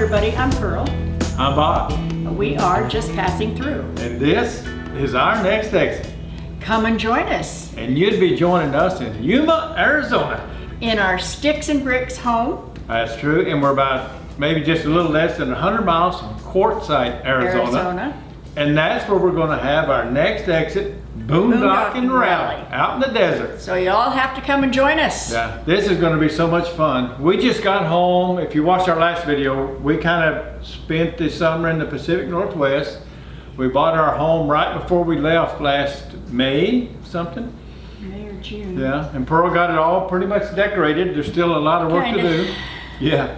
everybody, I'm Pearl. I'm Bob. We are just passing through. And this is our next exit. Come and join us And you'd be joining us in Yuma, Arizona. in our Sticks and Bricks home, That's true, and we're about maybe just a little less than 100 miles from Quartzsite, Arizona. And that's where we're gonna have our next exit, Boondocking Rally, out in the desert. So you all have to come and join us. Yeah, this is gonna be so much fun. We just got home. If you watched our last video, we kind of spent the summer in the Pacific Northwest. We bought our home right before we left last May, something. May or June. Yeah, and Pearl got it all pretty much decorated. There's still a lot of work Kinda. to do. Yeah,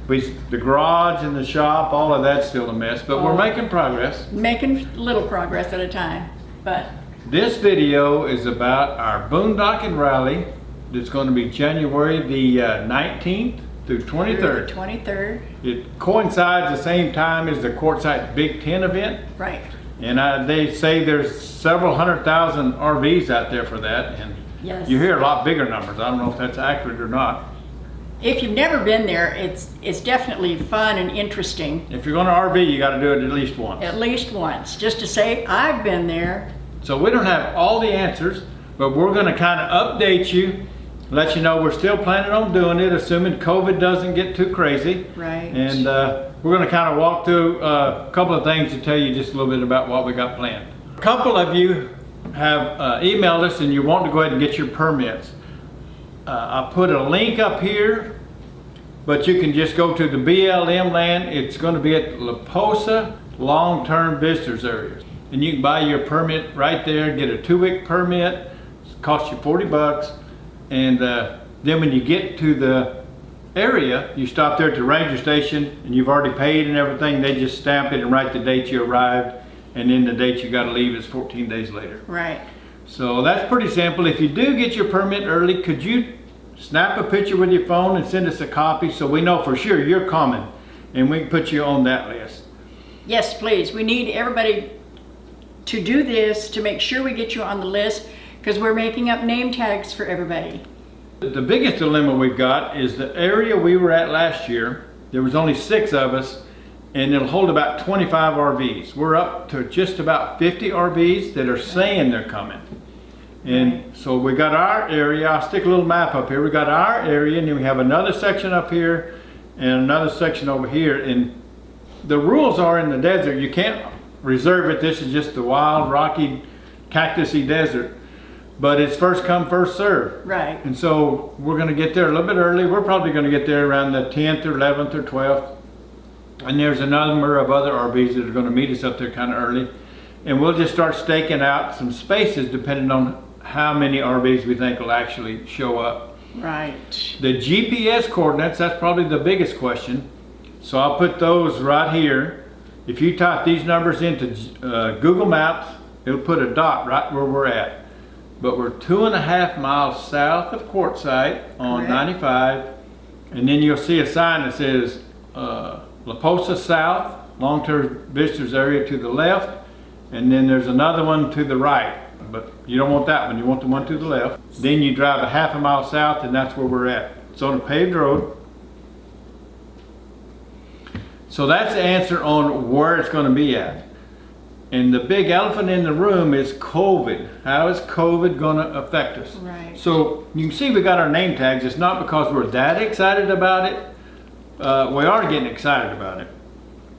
the garage and the shop, all of that's still a mess, but we're making progress. Making little progress at a time, but This video is about our Boondocking Rally. It's going to be January the 19th through 23rd. 23rd. It coincides the same time as the Quartzsite Big Ten event. Right. And they say there's several 100,000 RVs out there for that. And Yes. you hear a lot bigger numbers. I don't know if that's accurate or not. If you've never been there, it's definitely fun and interesting. If you're going to RV, you got to do it at least once. At least once, just to say, I've been there. So we don't have all the answers, but we're going to kind of update you, let you know we're still planning on doing it, assuming COVID doesn't get too crazy. Right. And we're going to kind of walk through a couple of things to tell you just a little bit about what we got planned. A couple of you have emailed us and you want to go ahead and get your permits. I put a link up here, but you can just go to the BLM land. It's going to be at La Posa Long-Term Visitors Area. And you can buy your permit right there, get a 2-week permit, it costs you 40 bucks. And then when you get to the area, you stop there at the ranger station and you've already paid and everything. They just stamp it and write the date you arrived, and then the date you got to leave is 14 days later. Right. So that's pretty simple. If you do get your permit early, could you snap a picture with your phone and send us a copy so we know for sure you're coming and we can put you on that list? Yes, please. We need everybody to do this to make sure we get you on the list, because we're making up name tags for everybody. The biggest dilemma we've got is the area we were at last year. There was only 6 of us, and it'll hold about 25 RVs. We're up to just about 50 RVs that are saying they're coming. And so we got our area. I'll stick a little map up here. We got our area, and then we have another section up here and another section over here. And the rules are in the desert, you can't reserve it. This is just the wild, rocky, cactusy desert. But it's first come, first serve. Right. And so we're going to get there a little bit early. We're probably going to get there around the 10th or 11th or 12th. And there's a number of other RVs that are going to meet us up there kind of early. And we'll just start staking out some spaces depending on how many RVs we think will actually show up. Right. The GPS coordinates, that's probably the biggest question. So I'll put those right here. If you type these numbers into Google Maps, it'll put a dot right where we're at. But we're 2.5 miles south of Quartzsite on 95. And then you'll see a sign that says La Posa South, Long-Term Visitors Area to the left. And then there's another one to the right. But you don't want that one, you want the one to the left. Then you drive a 1/2 mile south and that's where we're at. It's on a paved road. So that's the answer on where it's going to be at. And the big elephant in the room is COVID. How is COVID going to affect us? Right. So you can see we got our name tags. It's not because we're that excited about it. We are getting excited about it.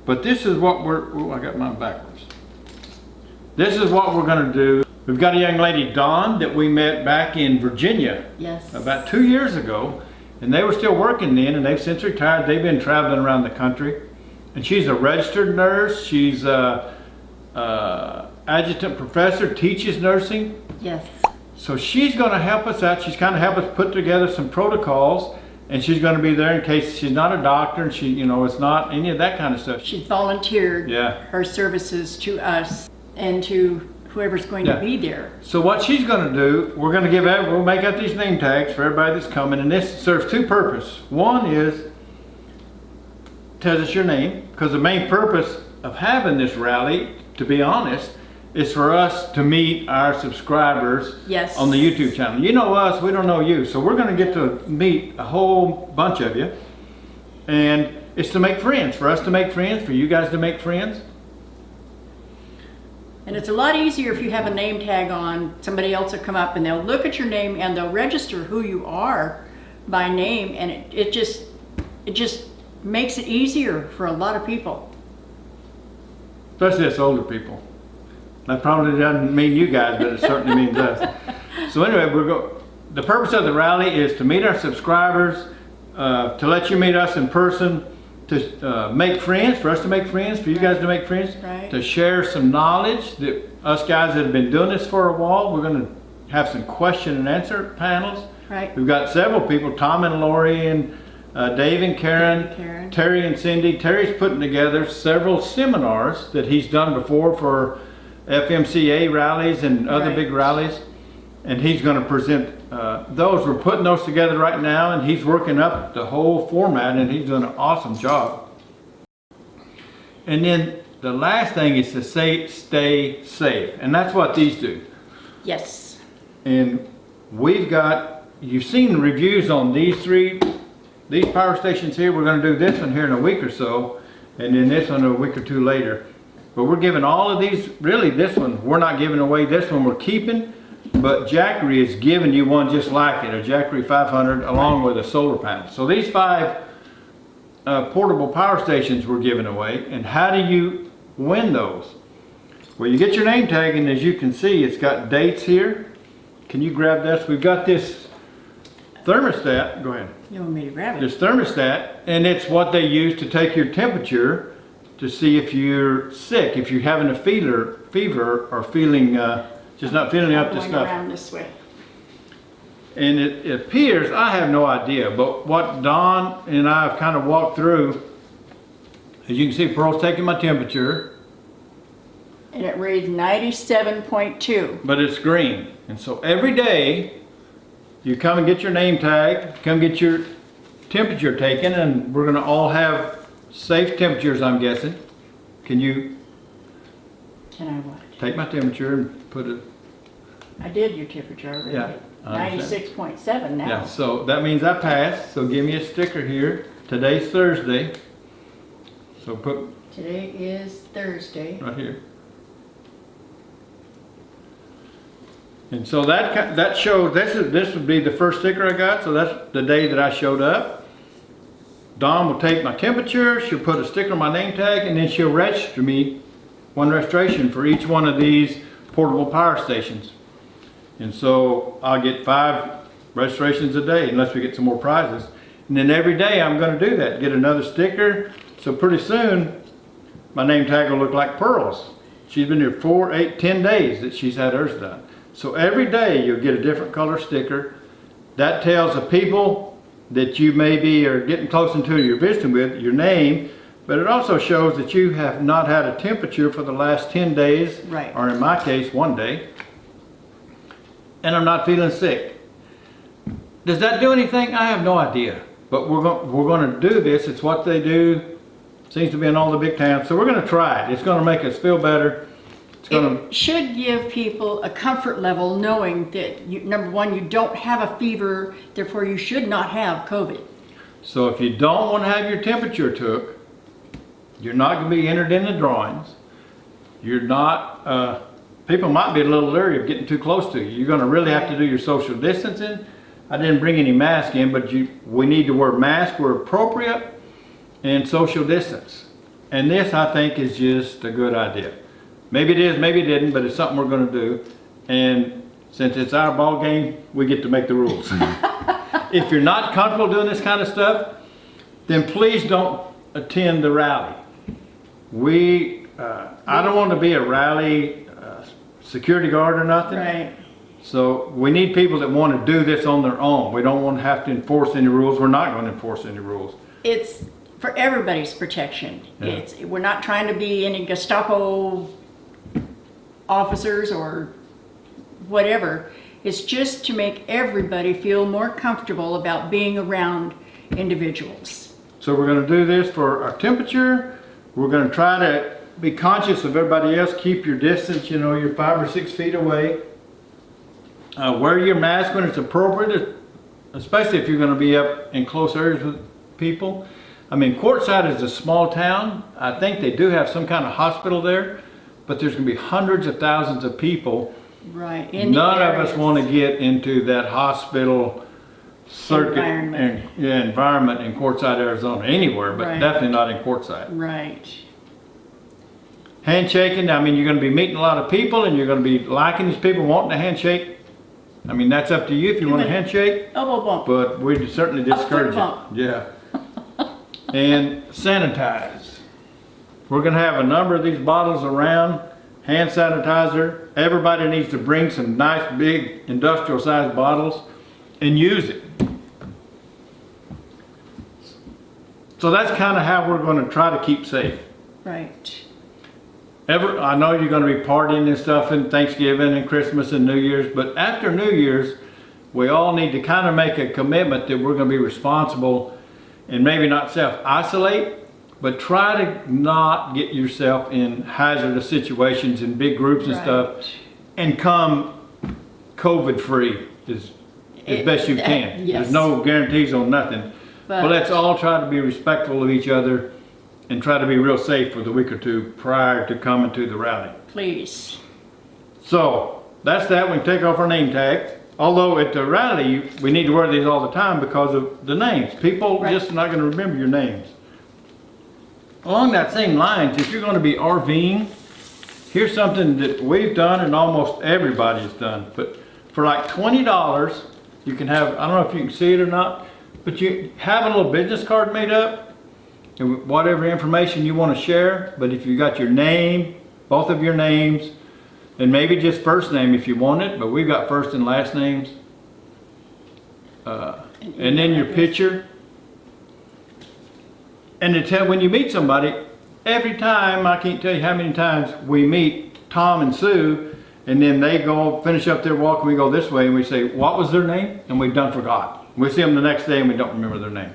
But this is what I got mine backwards. This is what we're going to do. We've got a young lady, Dawn, that we met back in Virginia. Yes. About 2 years ago. And they were still working then, and they've since retired. They've been traveling around the country. And she's a registered nurse. She's a adjunct professor, teaches nursing. Yes. So she's going to help us out. She's kind of help us put together some protocols, and she's going to be there in case she's not a doctor and she, you know, it's not any of that kind of stuff. She volunteered her services to us and to whoever's going to be there. So what she's going to do, we'll make up these name tags for everybody that's coming, and this serves 2 purposes. One is tells us your name, because the main purpose of having this rally, to be honest, is for us to meet our subscribers on the YouTube channel. You know us, we don't know you, so we're going to get to meet a whole bunch of you. And It's to make friends, for us to make friends, for you guys to make friends. And it's a lot easier if you have a name tag on. Somebody else will come up and they'll look at your name and they'll register who you are by name, and it just makes it easier for a lot of people. Especially us older people. That probably doesn't mean you guys, but it certainly means us. So anyway, the purpose of the rally is to meet our subscribers, to let you meet us in person, to make friends, for us to make friends, for you guys to make friends, Right. to share some knowledge. That us guys that have been doing this for a while, we're going to have some question and answer panels. Right. We've got several people, Tom and Lori and Dave and Karen, Dave and Karen. Terry and Cindy. Terry's putting together several seminars that he's done before for FMCA rallies and other Right. big rallies, and he's going to present those. We're putting those together right now, and he's working up the whole format, and he's doing an awesome job. And then the last thing is to stay safe, and that's what these do. Yes. And you've seen reviews on these power stations here. We're going to do this one here in a week or so, and then this one a week or two later. But we're giving all of these, really this one, we're not giving away. This one we're keeping, but Jackery is giving you one just like it, a Jackery 500 along with a solar panel. So these 5 portable power stations we're giving away. And how do you win those? Well, you get your name tag, and as you can see, it's got dates here. Can you grab this? We've got this thermostat. Go ahead. You want me to grab it? This thermostat, and it's what they use to take your temperature to see if you're sick, if you're having a fever or feeling, just not feeling up to Going snuff. around this way. And it appears, I have no idea, but what Don and I have kind of walked through, as you can see, Pearl's taking my temperature, And it reads 97.2. but it's green. And so every day, you come and get your name tag, come get your temperature taken, and we're gonna all have safe temperatures, I'm guessing. Can you Can I watch? take my temperature and put it? I did your temperature already. Yeah, I understand. 96.7 now. Yeah, so that means I passed. So give me a sticker here. Today's Thursday. So put Today is Thursday. right here. And so that shows, this would be the first sticker I got. So that's the day that I showed up. Dawn will take my temperature, she'll put a sticker on my name tag, and then she'll register me one registration for each one of these portable power stations. And so I'll get 5 registrations a day unless we get some more prizes. And then every day I'm going to do that, get another sticker. So pretty soon my name tag will look like Pearl's. She's been here 4, 8, 10 days that she's had hers done. So every day you'll get a different color sticker. That tells the people that you maybe are getting close into, you're visiting with, your name, but it also shows that you have not had a temperature for the last 10 days, Right. or in my case, 1 day, and I'm not feeling sick. Does that do anything? I have no idea, but we're going to do this. It's what they do. Seems to be in all the big towns, so we're going to try it. It's going to make us feel better. It's going to It should give people a comfort level knowing that, number one, you don't have a fever, therefore you should not have COVID. So if you don't want to have your temperature took, you're not going to be entered in the drawings. You're not, people might be a little leery of getting too close to you. You're going to really have to do your social distancing. I didn't bring any mask in, but we need to wear masks where appropriate and social distance. And this, I think, is just a good idea. Maybe it is, maybe it didn't, but it's something we're going to do. And since it's our ball game, we get to make the rules. If you're not comfortable doing this kind of stuff, then please don't attend the rally. I don't want to be a rally security guard or nothing. Right. So we need people that want to do this on their own. We don't want to have to enforce any rules. We're not going to enforce any rules. It's for everybody's protection. Yeah. We're not trying to be any Gestapo officers or whatever. It's just to make everybody feel more comfortable about being around individuals. So we're going to do this for our temperature. We're going to try to be conscious of everybody else. Keep your distance, you're 5 or 6 feet away. Wear your mask when it's appropriate, especially if you're going to be up in close areas with people. I mean, Quartzsite is a small town. I think they do have some kind of hospital there, but there's gonna be hundreds of thousands of people. Right. None of us want to get into that hospital circuit environment in Quartzsite, Arizona, anywhere, but Right. definitely not in Quartzsite. Right. Handshaking, I mean, you're going to be meeting a lot of people and you're going to be liking these people, wanting to handshake. I mean, that's up to you if you want to handshake, Elbow bump. but we certainly discourage bump. it. Yeah. And sanitize. We're going to have a number of these bottles around, hand sanitizer. Everybody needs to bring some nice big industrial sized bottles and use it. So that's kind of how we're going to try to keep safe. Right. I know you're going to be partying and stuff and Thanksgiving and Christmas and New Year's, but after New Year's, we all need to kind of make a commitment that we're going to be responsible and maybe not self-isolate, but try to not get yourself in hazardous situations in big groups and stuff, and come COVID-free as best you can. Yes. There's no guarantees on nothing, but let's all try to be respectful of each other and try to be real safe for the week or two prior to coming to the rally. Please. So that's that. We can take off our name tags. Although at the rally, we need to wear these all the time because of the names. People just not going to remember your names. Along that same lines, if you're going to be RVing, here's something that we've done and almost everybody's done. But for like $20, you can have, I don't know if you can see it or not, but you have a little business card made up and whatever information you want to share. But if you got your name, both of your names, and maybe just first name if you want it, but we've got first and last names. And then your picture. And to tell when you meet somebody, every time, I can't tell you how many times we meet Tom and Sue, and then they go finish up their walk and we go this way and we say, what was their name? And we've done forgot. We see them the next day and we don't remember their name.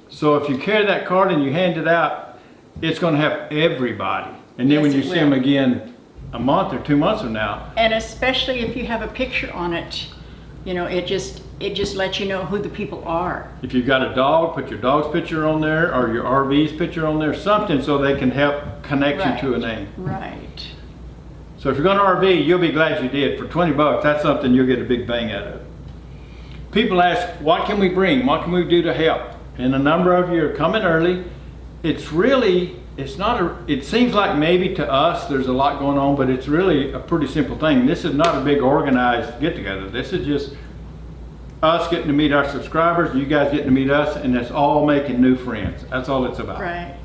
So if you carry that card and you hand it out, it's going to help everybody. And then when you see them again a month or 2 months from now. And especially if you have a picture on it, you know, it just lets you know who the people are. If you've got a dog, put your dog's picture on there or your RV's picture on there, something so they can help connect you to a name. Right. So if you're going to RV, you'll be glad you did. For 20 bucks, that's something you'll get a big bang out of. People ask, what can we bring? What can we do to help? And a number of you are coming early. It's really, it seems like maybe to us there's a lot going on, but it's really a pretty simple thing. This is not a big organized get together. This is just us getting to meet our subscribers, you guys getting to meet us, and it's all making new friends. That's all it's about. Right.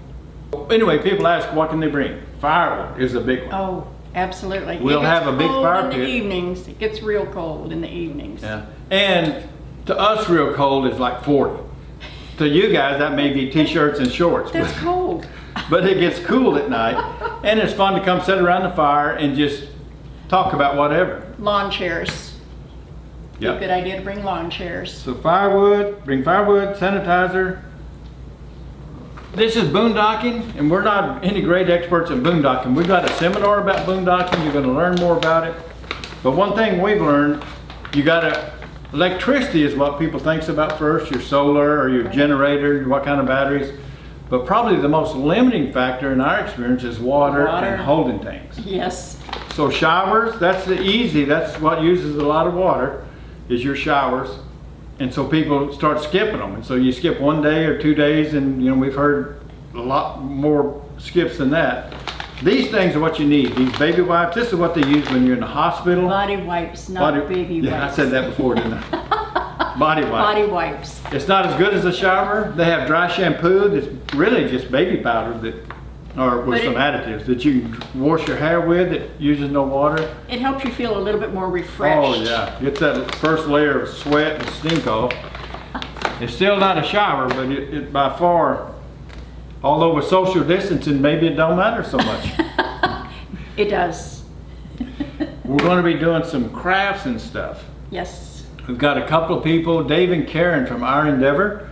Anyway, people ask, what can they bring? Firewood is a big one. Oh, absolutely. We'll have a big fire in the pit. evenings. It gets real cold in the evenings. Yeah. And to us, real cold is like 40. To you guys, that may be t-shirts and shorts. That's cold. But it gets cool at night, and it's fun to come sit around the fire and just talk about whatever. Lawn chairs. Yeah. Good idea to bring lawn chairs. So firewood, bring firewood, sanitizer. This is boondocking, and we're not any great experts in boondocking. We've got a seminar about boondocking. You're going to learn more about it. But one thing we've learned, electricity is what people think about first, your solar or your generator, what kind of batteries. But probably the most limiting factor in our experience is water. And holding tanks. Yes. So showers, that's what uses a lot of water, is your showers. And so people start skipping them. And so you skip 1 day or 2 days, and you know, we've heard a lot more skips than that. These things are what you need. These baby wipes, this is what they use when you're in the hospital. Body wipes, not baby wipes. Yeah, I said that before, didn't I? Body wipes. Body wipes. It's not as good as a shower. They have dry shampoo that's really just baby powder or with some additives that you can wash your hair with that uses no water. It helps you feel a little bit more refreshed. Oh yeah, gets that first layer of sweat and stink off. It's still not a shower, but it by far, although with social distancing, maybe it don't matter so much. It does. We're going to be doing some crafts and stuff. Yes. We've got a couple of people, Dave and Karen from Our Endeavor.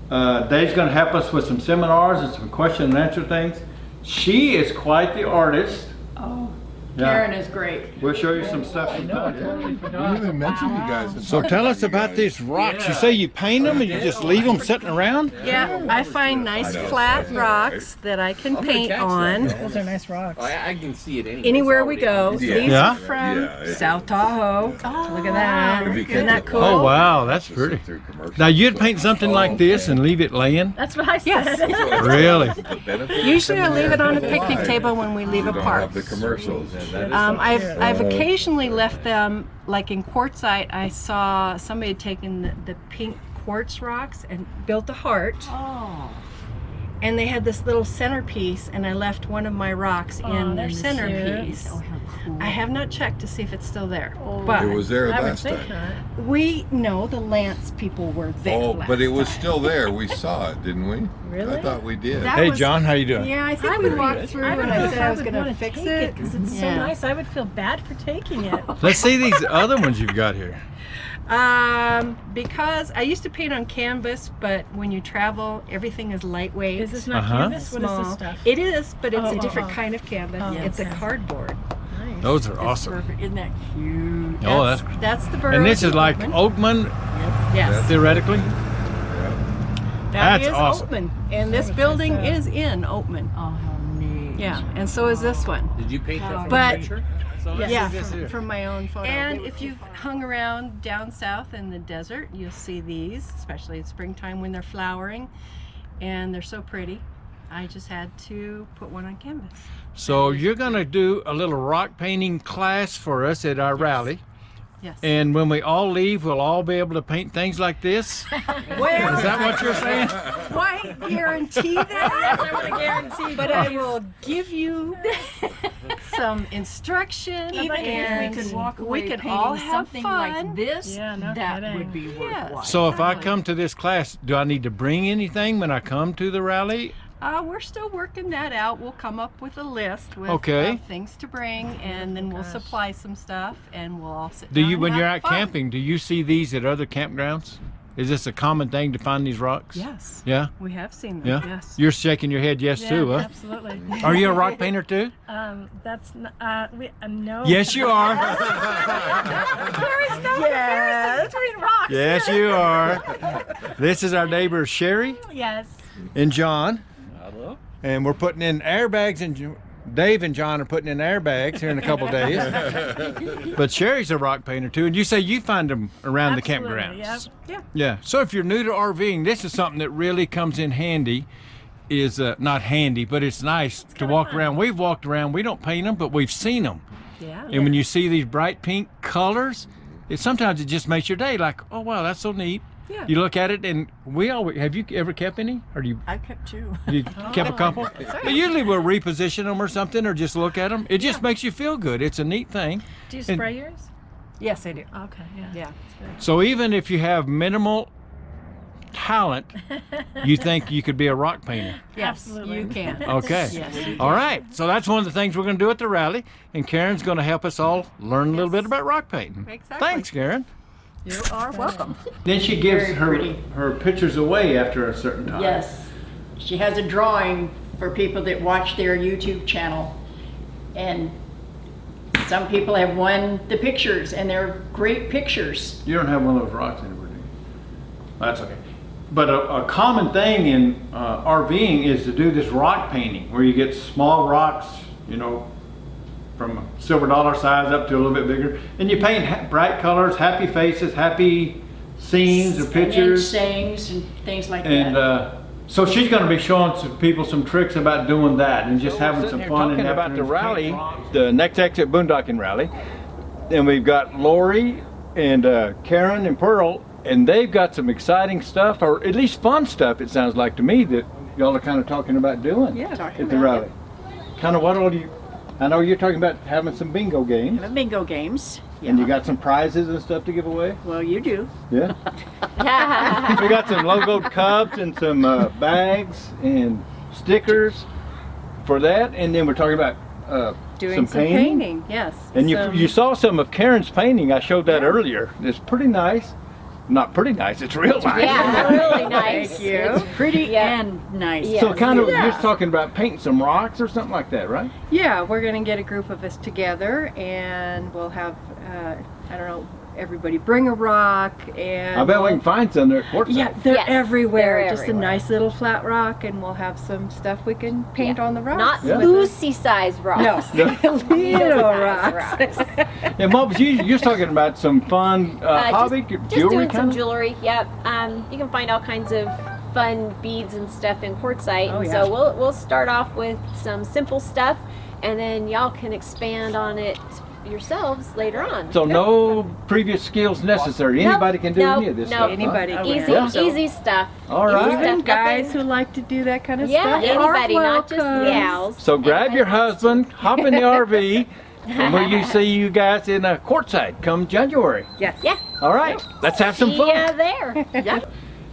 Dave's going to help us with some seminars and some question and answer things. She is quite the artist. Oh. Karen is great. We'll show you some stuff sometime. We didn't even mention you guys. So tell us about these rocks. You say you paint them and you just leave them sitting around? Yeah, I find nice flat rocks that I can paint on. Those are nice rocks. I can see it anyway. Anywhere we go. Yeah. These Yeah? are from Yeah. South Tahoe. Look at that. If you Isn't that cool? Oh wow, that's pretty. Now you'd paint something like this and leave it laying? That's what I said. Really? Usually I leave it on a picnic table when we leave a park. The commercials. I've occasionally left them, like in Quartzsite, I saw somebody had taken the pink quartz rocks and built a heart. Oh. And they had this little centerpiece, and I left one of my rocks in their that's centerpiece. Oh, how cool. I have not checked to see if it's still there. Oh. But It was there I would last think time. not. we know the Lance people were there. Oh, last but it was time. still there. We saw it, didn't we? Really? I thought we did. That Hey was- John, how you doing? Yeah, I think I we would walked through I don't and know I if said I was would going to wanna fix take it. because it's so Yeah. nice. I would feel bad for taking it. Let's see these other ones you've got here. Because I used to paint on canvas, but when you travel, everything is lightweight. Is this not Uh-huh. canvas? What is small. this stuff? It is, but it's Oh, a different oh, oh. kind of canvas. Oh, It's a okay. cardboard. Nice. Those are That's awesome. perfect. Isn't that cute? Oh, that's That's the bird. and this is like Oakman, Yes. theoretically. That That's is awesome. Oatman, and this That's building what's up. is in Oatman. Oh, how neat. Yeah, and so is this one. Did you paint that from But- a picture? So let's Yeah, see this here. from my own photo. And if you've hung around down south in the desert, you'll see these, especially in springtime when they're flowering, and they're so pretty. I just had to put one on canvas. So you're gonna do a little rock painting class for us at our rally. Yes. And when we all leave, we'll all be able to paint things like this? Well, Is that what you're saying? quite guarantee that. I want to guarantee. But I will give you some instruction. Even and if we could walk away we could painting all have something fun. like this, Yeah, no that kidding. would be worthwhile. So if I come to this class, do I need to bring anything when I come to the rally? We're still working that out. We'll come up with a list with Okay. things to bring, and then we'll supply some stuff, and we'll all sit Do down you, and when you're have out fun. camping, do you see these at other campgrounds? Is this a common thing to find these rocks? Yes, Yeah? we have seen them. Yeah? Yes. You're shaking your head yes too, huh? Absolutely. Are you a rock painter too? That's no. Yes, you are. There is no comparison between rocks. Yes, you are. This is our neighbor Sherry Yes. and John. And we're putting in airbags, and Dave and John are putting in airbags here in a couple of days. But Sherry's a rock painter too, and you say you find them around the Absolutely, campgrounds. yeah. Yeah. So if you're new to RVing, this is something that really comes in handy. Is not handy, but it's nice to kinda walk fun. around. We've walked around. We don't paint them, but we've seen them. Yeah. And when you see these bright pink colors, sometimes it just makes your day. Like, oh wow, that's so neat. Yeah. You look at it, and we always have. You ever kept any, or do you? I kept two. You kept a couple? But usually we'll reposition them or something, or just look at them. It just makes you feel good. It's a neat thing. Do you And- spray yours? Yes, I do. Okay. Yeah. Yeah. So even if you have minimal talent, you think you could be a rock painter. Yes, Absolutely. you can. Okay. Yes, you All right. So that's one of the things we're going to do at the rally. And Karen's going to help us all learn a little bit about rock painting. Exactly. Thanks, Karen. You are welcome. Then she gives Very her, pretty. her pictures away after a certain time. Yes. She has a drawing for people that watch their YouTube channel. And some people have won the pictures, and they're great pictures. You don't have one of those rocks anymore, do you? That's okay. But a common thing in RVing is to do this rock painting, where you get small rocks, you know, from a silver dollar size up to a little bit bigger, and you paint bright colors, happy faces, happy scenes or And then pictures. sayings and things like And that. so she's going to be showing some people some tricks about doing that and just having some here fun. talking and about the rally, the next exit Boondocking rally, and we've got Lori and Karen and Pearl, and they've got some exciting stuff, or at least fun stuff. It sounds like to me that y'all are kind of talking about doing Yeah. at the rally. Kind of what all do you? I know you're talking about having some bingo games, The bingo games. Yeah. and you got some prizes and stuff to give away. Well, you do. Yeah. We got some logoed cups and some bags and stickers for that, and then we're talking about Doing some painting. Yes. And So- you saw some of Karen's painting. I showed that earlier. It's pretty nice. not pretty nice, it's real nice. Yeah, really nice. Thank you. It's pretty Yeah. and nice. Yeah. So kind of, Yeah. you're talking about painting some rocks or something like that, right? Yeah, we're gonna get a group of us together, and we'll have I don't know, everybody bring a rock, and I bet we can find some there at Quartzsite. yeah, they're Yes, everywhere. they're Just everywhere. a nice little flat rock, and we'll have some stuff we can paint on the rocks. Not Yeah. Lucy size rocks. No, Little little size rocks. And what was you just talking about some fun hobby, Just jewelry doing some kind of? jewelry. Yep. You can find all kinds of fun beads and stuff in Quartzsite. Oh, And yeah. so we'll start off with some simple stuff, and then y'all can expand on it yourselves later on. So no previous skills necessary. Nope, Anybody can do nope, any of this nope. stuff. huh? Anybody can. Easy, Yeah. easy stuff. All Easy right. stuff, Even guys nothing- who like to do that kind of Yeah, stuff. anybody, are not just welcome. gals. So grab your husband, hop in the RV, and we'll you see you guys in Quartzsite come January. Yes. Yeah. All right, let's have some See fun. ya there. Yeah.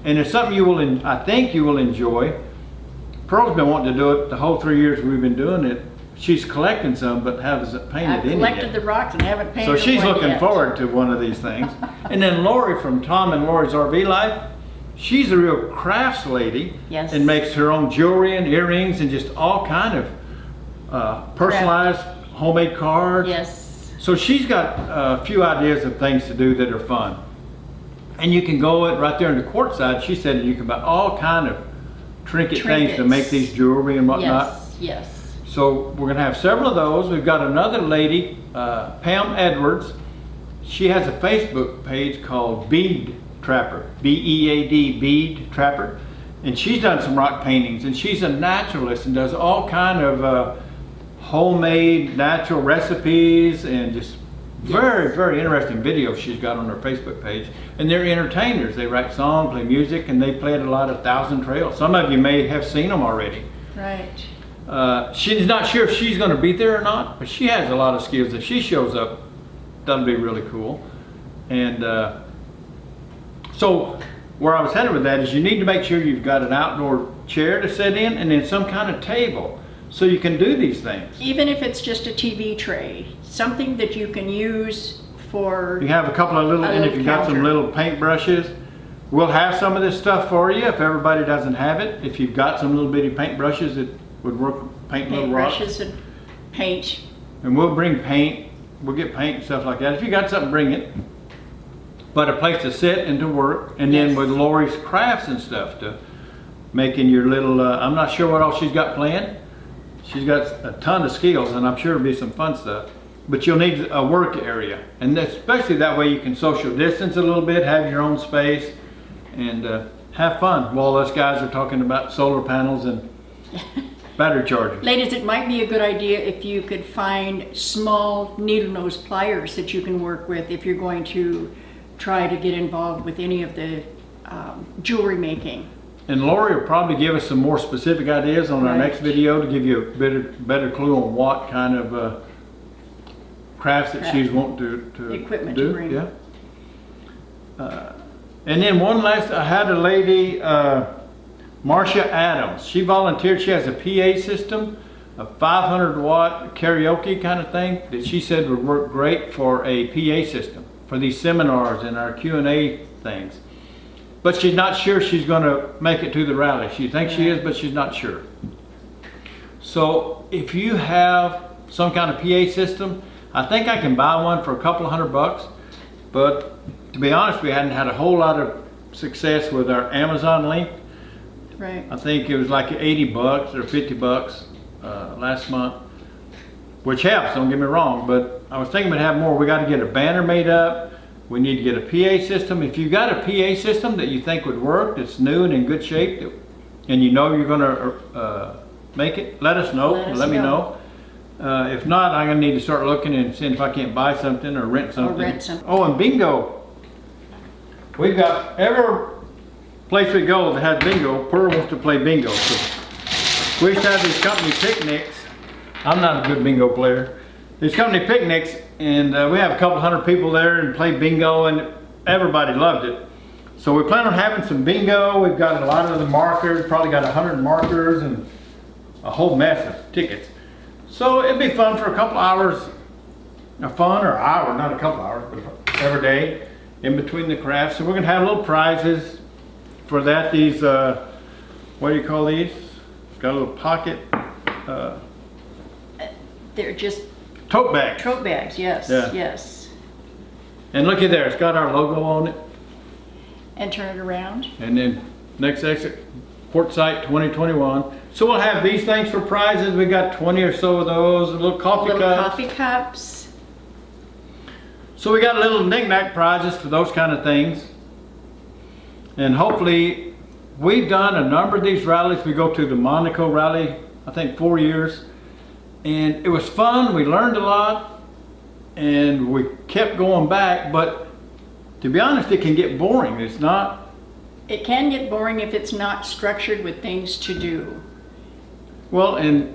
And it's something you will, I think you will enjoy. Pearl's been wanting to do it the whole 3 years we've been doing it. She's collecting some, but hasn't painted I've any collected yet. the rocks and haven't So painted she's one looking yet. forward to one of these things. And then Lori from Tom and Lori's RV Life, she's a real crafts lady. Yes. And makes her own jewelry and earrings and just all kind of personalized homemade cards. Yes. So she's got a few ideas of things to do that are fun. And you can go right there in the Quartzsite. She said you can buy all kind of trinket things to Trinkets. make these jewelry and whatnot. Yes, yes. So we're gonna have several of those. We've got another lady, Pam Edwards. She has a Facebook page called Bead Trapper, B-E-A-D, Bead Trapper. And she's done some rock paintings, and she's a naturalist and does all kind of homemade natural recipes and just very, very interesting videos she's got on her Facebook page. And they're entertainers. They write songs, play music, and they play at a lot of Thousand Trails. Some of you may have seen them already. Right. She's not sure if she's going to be there or not, but she has a lot of skills. If she shows up, that'll be really cool. And so where I was headed with that is you need to make sure you've got an outdoor chair to sit in and then some kind of table so you can do these things. Even if it's just a TV tray, something that you can use for, You have a couple of little, A and if little you've got some counter. little paint brushes, we'll have some of this stuff for you if everybody doesn't have it. If you've got some little bitty paint brushes that would work, paint little rocks. paintbrushes and paint. And we'll bring paint, we'll get paint and stuff like that. If you got something, bring it. But a place to sit and to work, and then Yes. with Lori's crafts and stuff to making your little, I'm not sure what all she's got planned. She's got a ton of skills, and I'm sure it'll be some fun stuff. But you'll need a work area, and especially that way you can social distance a little bit, have your own space, and have fun while us guys are talking about solar panels and battery chargers. Ladies, it might be a good idea if you could find small needle nose pliers that you can work with if you're going to try to get involved with any of the jewelry making. And Lori will probably give us some more specific ideas on our Right. next video to give you a better clue on what kind of crafts that she's wanting to Equipment do. to bring. Yeah. And then one last, I had a lady, Marcia Adams. She volunteered. She has a PA system, a 500 watt karaoke kind of thing that she said would work great for a PA system for these seminars and our Q&A things. But she's not sure she's going to make it to the rally. She thinks she is, but she's not sure. So if you have some kind of PA system, I think I can buy one for a couple of $100. But to be honest, we hadn't had a whole lot of success with our Amazon link. Right. I think it was like $80 or $50 last month, which helps, don't get me wrong, but I was thinking we'd have more. We got to get a banner made up. We need to get a PA system. If you've got a PA system that you think would work, that's new and in good shape, and you know you're going to make it, let us know. Let me know. If not, I'm going to need to start looking and seeing if I can't buy something or rent something. rent something. Oh, and bingo. We've got every place we go that has bingo, Pearl wants to play bingo. So we used to have these company picnics. I'm not a good bingo player. These company picnics, and we have a couple hundred people there and play bingo, and everybody loved it. So we plan on having some bingo. We've got a lot of the markers, probably got 100 markers and a whole mess of tickets. So it'd be fun for a couple hours of fun, or hour, not a couple hours, but every day. in between the crafts. So we're gonna have little prizes for that. These, what do you call these? It's got a little pocket, They're just tote bags. tote bags, yes, Yeah. yes. And looky there, it's got our logo on it. And turn it around. And then next exit, Quartzsite 2021. So we'll have these things for prizes. We got 20 or so of those, little coffee Little cups. coffee cups. So we got little knick-knack prizes for those kind of things. And hopefully, we've done a number of these rallies. We go to the Monaco rally, I think 4 years. And it was fun, we learned a lot, and we kept going back, but to be honest, it can get boring. It's not, It can get boring if it's not structured with things to do. well, and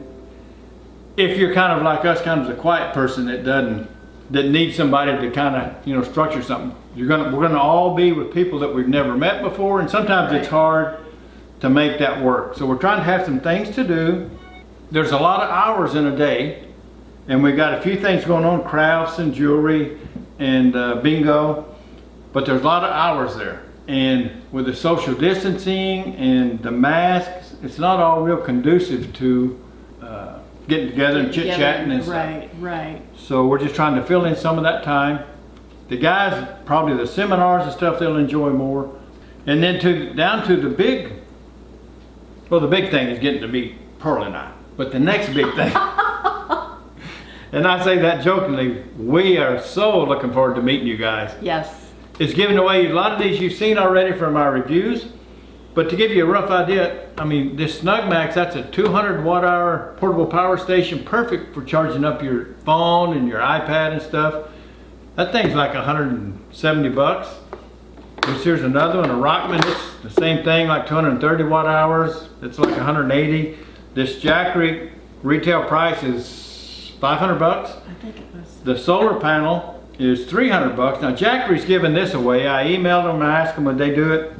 if you're kind of like us, kind of the quiet person that needs somebody to kind of, structure something, we're gonna all be with people that we've never met before, and sometimes it's hard to make that work. So we're trying to have some things to do. There's a lot of hours in a day, and we got a few things going on, crafts and jewelry and bingo, but there's a lot of hours there. And with the social distancing and the masks, it's not all real conducive to getting together and chit-chatting and stuff. Right, right. So we're just trying to fill in some of that time. The guys, probably the seminars and stuff, they'll enjoy more. And then down to the big thing is getting to meet Pearl and I. But the next big thing, and I say that jokingly, we are so looking forward to meeting you guys. Yes. It's giving away a lot of these you've seen already from our reviews. But to give you a rough idea, I mean, this SnugMax, that's a 200 watt hour portable power station, perfect for charging up your phone and your iPad and stuff. That thing's like 170 bucks. Here's another one, a Rockman, it's the same thing, like 230 watt hours. It's like 180. This Jackery retail price is 500 bucks. I think it was. The solar panel is 300 bucks. Now Jackery's giving this away. I emailed them and asked them would they do it,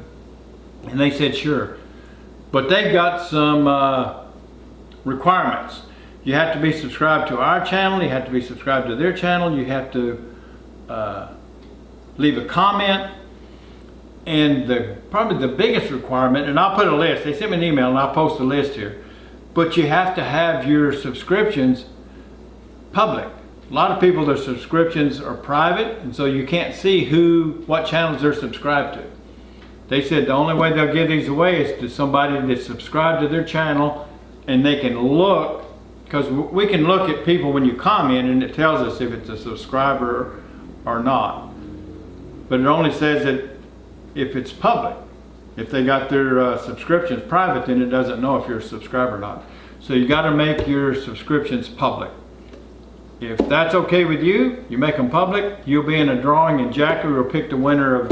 and they said sure. But they've got some requirements. You have to be subscribed to our channel, you have to be subscribed to their channel, you have to leave a comment, and probably the biggest requirement, and I'll put a list, they sent me an email and I'll post a list here, but you have to have your subscriptions public. A lot of people, their subscriptions are private, and so you can't see what channels they're subscribed to. They said the only way they'll give these away is to somebody that's subscribed to their channel, and they can look, because we can look at people when you comment and it tells us if it's a subscriber or not. But it only says that if it's public. If they got their subscriptions private, then it doesn't know if you're a subscriber or not. So you got to make your subscriptions public. If that's okay with you, you make them public, you'll be in a drawing, and Jackery will pick the winner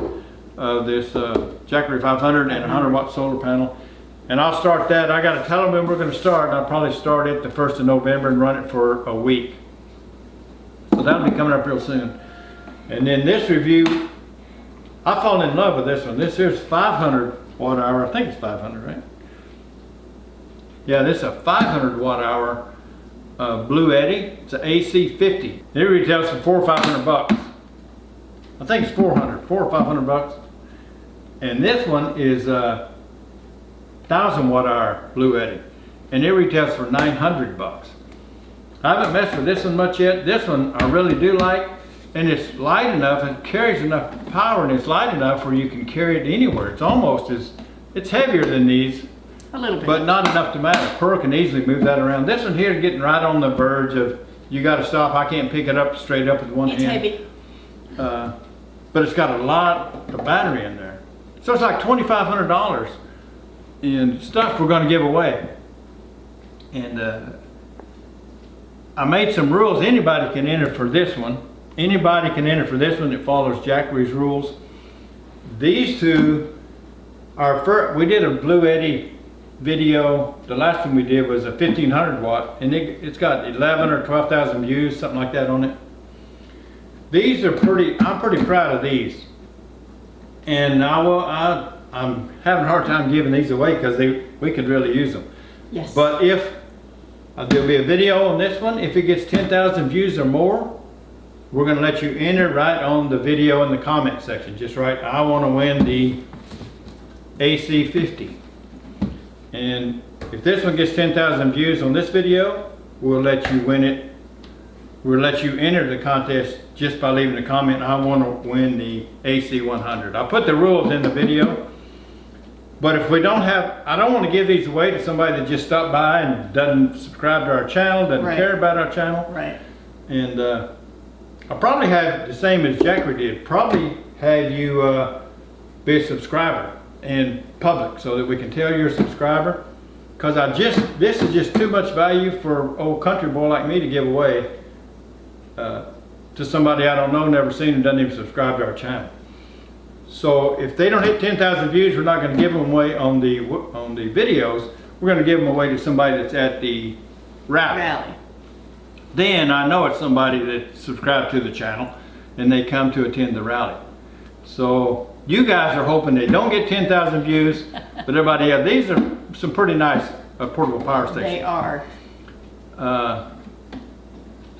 of this Jackery 500 and 100 watt solar panel. And I'll start that. I got to tell them when we're going to start, and I'll probably start it the 1st of November and run it for a week. So that'll be coming up real soon. And then this review, I fall in love with this one. This here's 500 watt hour. I think it's 500, right? Yeah, this is a 500 watt hour Blue Eddy. It's an AC50. It retails for $400 or $500. I think it's 400 or 500 bucks. And this one is 1,000 watt hour Blue Eddy, and it retails for 900 bucks. I haven't messed with this one much yet. This one I really do like, and it's light enough and carries enough power, and it's light enough where you can carry it anywhere. It's heavier than these, A little bit. but not enough to matter. Pearl can easily move that around. This one here is getting right on the verge of, you got to stop. I can't pick it up straight up with one It's hand. heavy. But it's got a lot of battery in there. So it's like $2,500 in stuff we're going to give away. And I made some rules. Anybody can enter for this one. Anybody can enter for this one that follows Jackery's rules. These two are we did a Blue Eddy video. The last one we did was a 1,500 watt, and it's got 11 or 12,000 views, something like that on it. These are I'm pretty proud of these. And I'm having a hard time giving these away because we could really use them. Yes. But if there'll be a video on this one, if it gets 10,000 views or more, we're gonna let you enter right on the video in the comment section. Just write, I wanna win the AC50. And if this one gets 10,000 views on this video, we'll let you win it. We'll let you enter the contest just by leaving a comment, I wanna win the AC100. I'll put the rules in the video. But if we don't have, I don't want to give these away to somebody that just stopped by and doesn't subscribe to our channel, doesn't Right. care about our channel. Right. And I'll probably have the same as Jackery did, probably have you be a subscriber in public so that we can tell you're a subscriber. Because this is just too much value for old country boy like me to give away to somebody I don't know, never seen, and doesn't even subscribe to our channel. So if they don't hit 10,000 views, we're not going to give them away on the videos. We're going to give them away to somebody that's at the rally. Then I know it's somebody that subscribed to the channel and they come to attend the rally. So you guys are hoping they don't get 10,000 views, but everybody else, these are some pretty nice portable power stations. They are.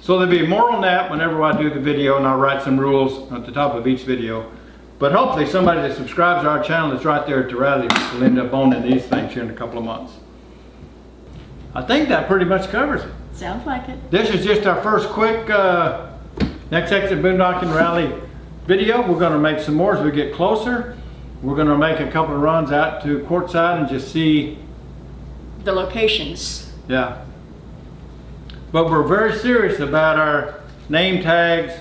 So there'll be more on that whenever I do the video, and I'll write some rules at the top of each video. But hopefully somebody that subscribes to our channel that's right there at the rally will end up owning these things here in a couple of months. I think that pretty much covers it. Sounds like it. This is just our first quick Next Exit Boondocking Rally video. We're going to make some more as we get closer. We're going to make a couple of runs out to Quartzsite and just see. The locations. Yeah. But we're very serious about our name tags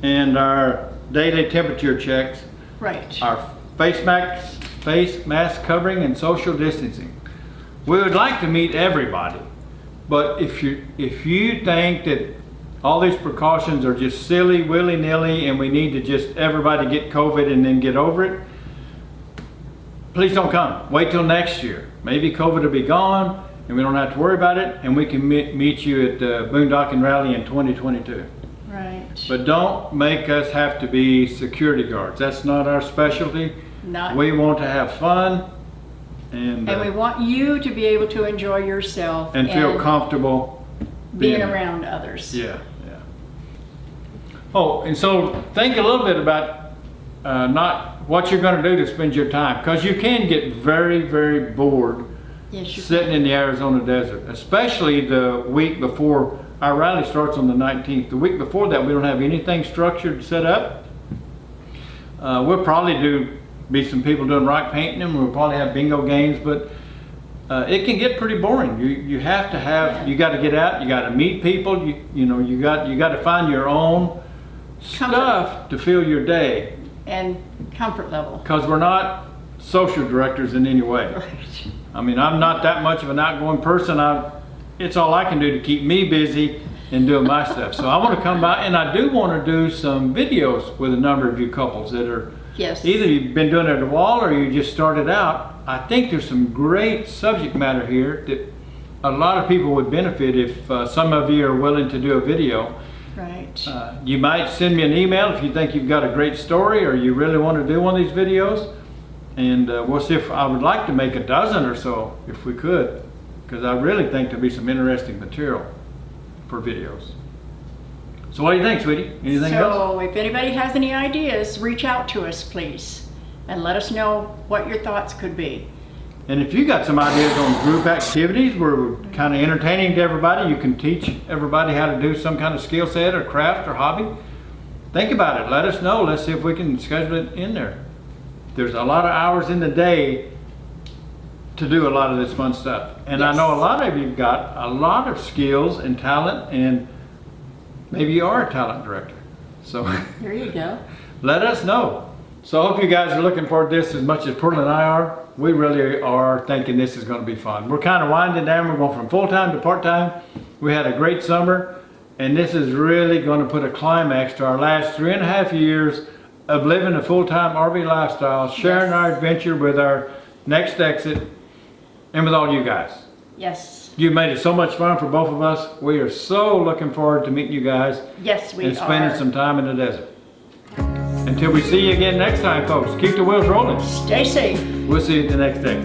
and our daily temperature checks, Right. our face mask covering, and social distancing. We would like to meet everybody, but if you think that all these precautions are just silly, willy-nilly, and we need to just everybody get COVID and then get over it, please don't come. Wait till next year. Maybe COVID will be gone and we don't have to worry about it, and we can meet you at the Boondocking Rally in 2022. Right. But don't make us have to be security guards. That's not our specialty. Not. We want to have fun and we want you to be able to enjoy yourself and feel comfortable being around others. Yeah, yeah. Oh, and so think a little bit about not what you're going to do to spend your time, because you can get very, very bored Yes, you sitting in the Arizona desert, especially the week before our rally starts on the 19th. The week before that, we don't have anything structured set up. We'll probably be some people doing rock painting, and we'll probably have bingo games, but it can get pretty boring. You have to have, you got to get out, you got to meet people, you got to find your own stuff to fill your day. And comfort level. Because we're not social directors in any way. Right. I mean, I'm not that much of an outgoing person. It's all I can do to keep me busy and doing my stuff. So I want to come by, and I do want to do some videos with a number of you couples that are Yes. either you've been doing it at the wall or you just started out. I think there's some great subject matter here that a lot of people would benefit if some of you are willing to do a video. Right. You might send me an email if you think you've got a great story or you really want to do one of these videos. And we'll see if I would like to make a dozen or so if we could, because I really think there'll be some interesting material for videos. So what do you think, sweetie? Anything else? So if anybody has any ideas, reach out to us, please, and let us know what your thoughts could be. And if you got some ideas on group activities where we're kind of entertaining to everybody, you can teach everybody how to do some kind of skill set or craft or hobby, think about it. Let us know. Let's see if we can schedule it in there. There's a lot of hours in the day to do a lot of this fun stuff. And Yes. I know a lot of you've got a lot of skills and talent, and maybe you are a talent director. So There you go. let us know. So I hope you guys are looking forward to this as much as Portland and I are. We really are thinking this is going to be fun. We're kind of winding down. We're going from full-time to part-time. We had a great summer, and this is really going to put a climax to our last 3.5 years of living a full-time RV lifestyle, sharing our adventure with our Next Exit and with all you guys. Yes. You've made it so much fun for both of us. We are so looking forward to meeting you guys Yes, we and spending are. some time in the desert. Until we see you again next time, folks, keep the wheels rolling. Stay safe. We'll see you at the next day.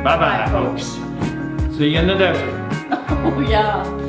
Bye-bye, Bye, folks. folks. See you in the desert. Oh, yeah.